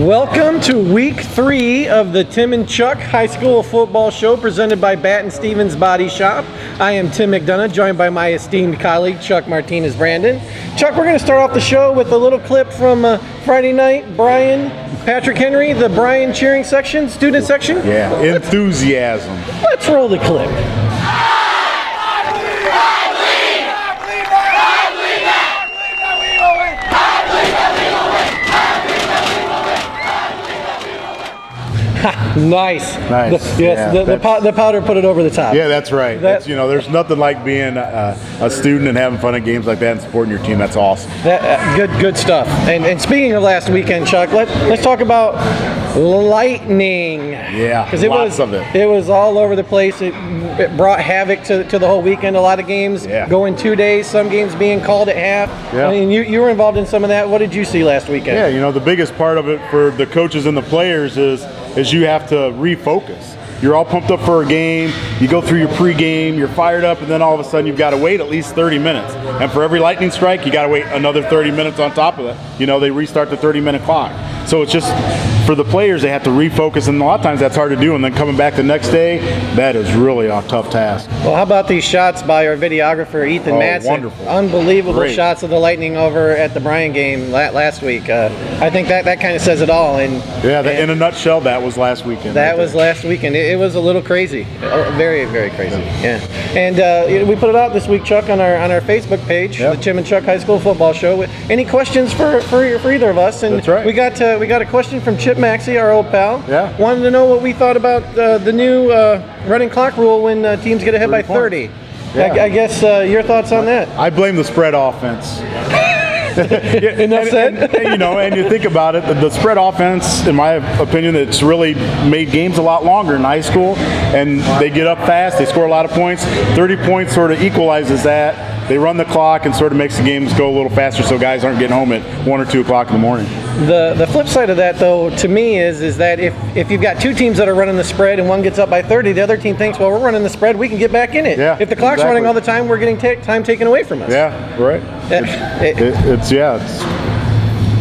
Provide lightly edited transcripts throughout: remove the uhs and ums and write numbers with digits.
Welcome to week 3 of the Tim and Chuck High School Football Show presented by Batten Stevens Body Shop. I am Tim McDonough, joined by my esteemed colleague Chuck Martinez-Brandon. Chuck, we're going to start off the show with a little clip from Friday night. Brian, Patrick Henry, the Brian cheering section, student section. Yeah, enthusiasm. Let's roll the clip. Nice. Nice. The powder put it over the top. Yeah, that's right. There's nothing like being a student and having fun at games like that and supporting your team. That's awesome. Good stuff. And speaking of last weekend, Chuck, let's talk about lightning. Yeah, because lots of it. It was all over the place. It brought havoc to the whole weekend. A lot of games going 2 days. Some games being called at half. Yeah. I mean, you were involved in some of that. What did you see last weekend? Yeah, the biggest part of it for the coaches and the players is you have to refocus. You're all pumped up for a game, you go through your pregame, you're fired up, and then all of a sudden you've got to wait at least 30 minutes. And for every lightning strike, you got to wait another 30 minutes on top of that. They restart the 30-minute clock. So it's just, for the players, they have to refocus, and a lot of times that's hard to do, and then coming back the next day, that is really a tough task. Well, how about these shots by our videographer, Ethan Matson? Wonderful. Unbelievable Great shots of the Lightning over at the Bryan game last week. I think that kind of says it all. In a nutshell, that was last weekend. That was last weekend. It was a little crazy. Very, very crazy. Yeah. And we put it out this week, Chuck, on our Facebook page, the Tim and Chuck High School Football Show. Any questions for either of us? And that's right. We got a question from Chip Maxey, our old pal. Yeah. Wanted to know what we thought about the new running clock rule when teams get ahead by 30. Yeah. I guess your thoughts on that? I blame the spread offense. Enough said. And you think about it, the spread offense, in my opinion, it's really made games a lot longer in high school, and they get up fast, they score a lot of points. 30 points sort of equalizes that. They run the clock and sort of makes the games go a little faster so guys aren't getting home at 1 or 2 o'clock in the morning. The flip side of that, though, to me, is that if you've got 2 teams that are running the spread and one gets up by 30, the other team thinks, well, we're running the spread, we can get back in it. Yeah, if the clock's running all the time, we're getting time taken away from us. Yeah, right. It's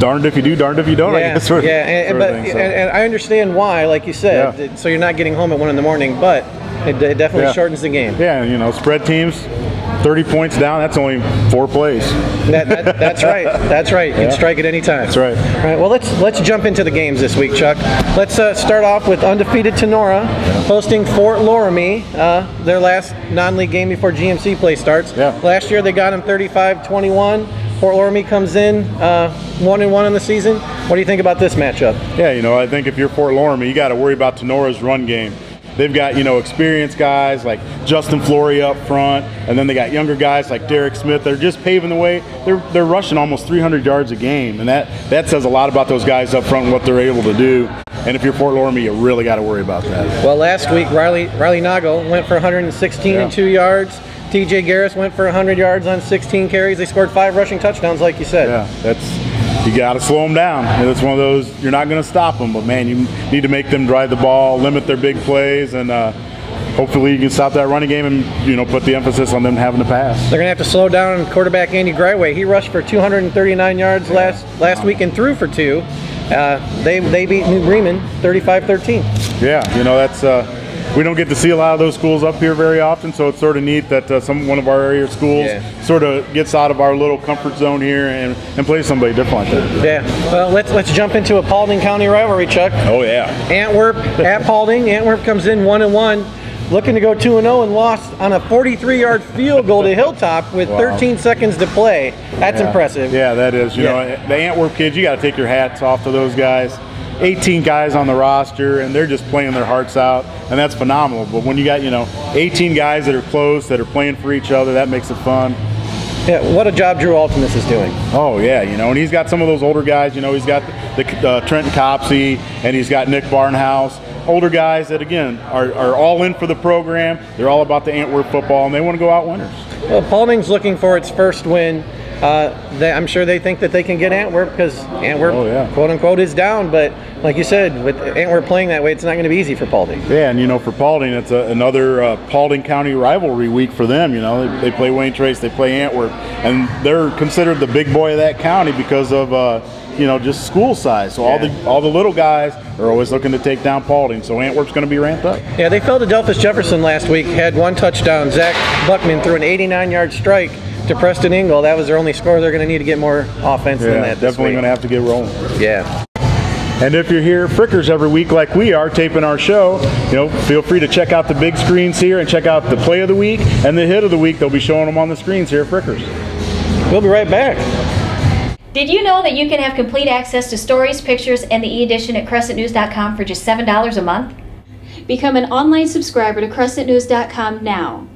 darned if you do, darned if you don't. Yeah, I guess, and I understand why, like you said, so you're not getting home at 1 in the morning, but it definitely shortens the game. Yeah, spread teams, 30 points down, that's only 4 plays. That's right. That's right. You can strike at any time. That's right. All right. Well, let's jump into the games this week, Chuck. Let's start off with undefeated Nora hosting Fort Loramie, their last non-league game before GMC play starts. Yeah. Last year they got them 35-21. Fort Loramie comes in 1-1 in the season. What do you think about this matchup? Yeah, I think if you're Fort Loramie, you got to worry about Nora's run game. They've got, experienced guys like Justin Flory up front, and then they got younger guys like Derek Smith. They're just paving the way. They're rushing almost 300 yards a game, and that says a lot about those guys up front and what they're able to do. And if you're Fort Loramie, you really got to worry about that. Well, last week, Riley Nago went for 116 and 2 yards. TJ Garris went for 100 yards on 16 carries. They scored 5 rushing touchdowns, like you said. Yeah, you got to slow them down. It's one of those, you're not going to stop them, but man, you need to make them drive the ball, limit their big plays, and hopefully you can stop that running game and put the emphasis on them having to pass. They're going to have to slow down quarterback Andy Gryway. He rushed for 239 yards last week and threw for 2. They beat New Bremen 35-13. Yeah, that's we don't get to see a lot of those schools up here very often, so it's sort of neat that one of our area schools sort of gets out of our little comfort zone here and plays somebody different like that. Yeah. Well, let's jump into a Paulding County rivalry, Chuck. Oh yeah. Antwerp at Paulding. Antwerp comes in 1-1, looking to go 2-0, and lost on a 43-yard field goal to Hilltop with 13 seconds to play. That's impressive. Yeah, that is. The Antwerp kids, you got to take your hats off to those guys. 18 guys on the roster, and they're just playing their hearts out, and that's phenomenal. But when you got 18 guys that are close, that are playing for each other, that makes it fun. Yeah, what a job Drew Altimus is doing. Oh yeah, and he's got some of those older guys. He's got the Trenton Copsey, and he's got Nick Barnhouse. Older guys that again are all in for the program. They're all about the Antwerp football, and they want to go out winners. Well, Paulding's looking for its first win. I'm sure they think that they can get Antwerp because Antwerp, quote unquote, is down. But like you said, with Antwerp playing that way, it's not going to be easy for Paulding. Yeah, and for Paulding, it's another Paulding County rivalry week for them. They play Wayne Trace, they play Antwerp, and they're considered the big boy of that county because of just school size. So all the little guys are always looking to take down Paulding. So Antwerp's going to be ramped up. Yeah, they fell to Delphus Jefferson last week. Had 1 touchdown. Zach Buckman threw an 89-yard strike to Preston Ingle. That was their only score. They're going to need to get more offense than that. Definitely going to have to get rolling. Yeah. And if you're here, Frickers, every week like we are, taping our show, feel free to check out the big screens here and check out the play of the week and the hit of the week. They'll be showing them on the screens here at Frickers. We'll be right back. Did you know that you can have complete access to stories, pictures, and the e-edition at Crescent-News.com for just $7 a month? Become an online subscriber to Crescent-News.com now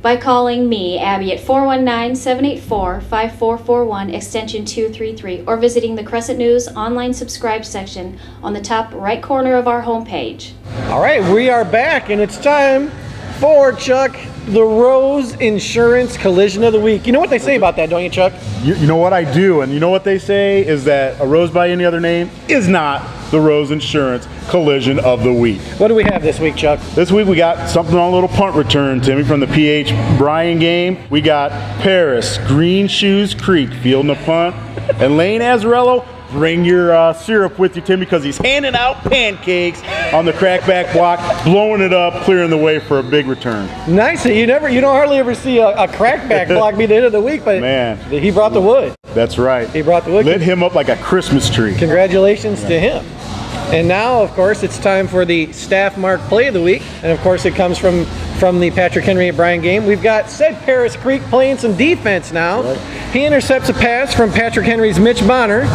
by calling me, Abby, at 419-784-5441, extension 233, or visiting the Crescent News online subscribe section on the top right corner of our homepage. All right, we are back, and it's time for, Chuck, the Rose Insurance Collision of the Week. You know what they say about that, don't you, Chuck? You know what I do, and you know what they say is that a rose by any other name is not the Rose Insurance Collision of the Week. What do we have this week, Chuck? This week we got something on a little punt return, Timmy, from the PH Bryan game. We got Paris, Green Shoes Creek, fielding a punt. And Lane Azarello, bring your syrup with you, Timmy, because he's handing out pancakes on the crackback block, blowing it up, clearing the way for a big return. Nice. You don't hardly ever see a crackback block be the hit of the week, but man, he brought the wood. That's right. He brought the wood. Lit him up like a Christmas tree. Congratulations to him. And now, of course, it's time for the Staff Mark Play of the Week. And, of course, it comes from the Patrick Henry at Bryan game. We've got said Paris Creek playing some defense now. Right. He intercepts a pass from Patrick Henry's Mitch Bonner.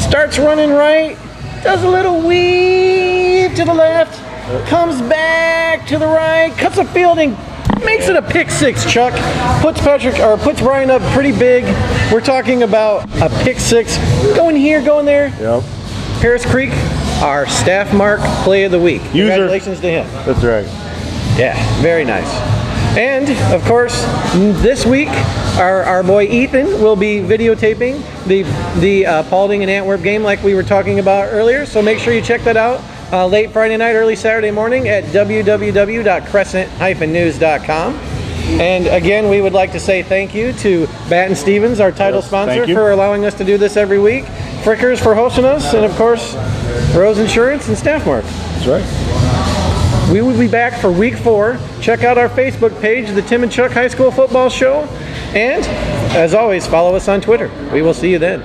Starts running right. Does a little weave to the left. Comes back to the right. Cuts a fielding. Makes it a pick six, Chuck. Puts Bryan up pretty big. We're talking about a pick six. Going here, going there. Yep. Paris Creek, our Staff Mark Play of the Week. Congratulations to him. That's right. Yeah, very nice. And, of course, this week, our boy Ethan will be videotaping the Paulding and Antwerp game like we were talking about earlier. So make sure you check that out late Friday night, early Saturday morning at www.crescent-news.com. And again, we would like to say thank you to Batten Stevens, our title sponsor, for allowing us to do this every week. Frickers for hosting us, and of course, Rose Insurance and Staff Mark. That's right. We will be back for week 4. Check out our Facebook page, the Tim and Chuck High School Football Show. And, as always, follow us on Twitter. We will see you then.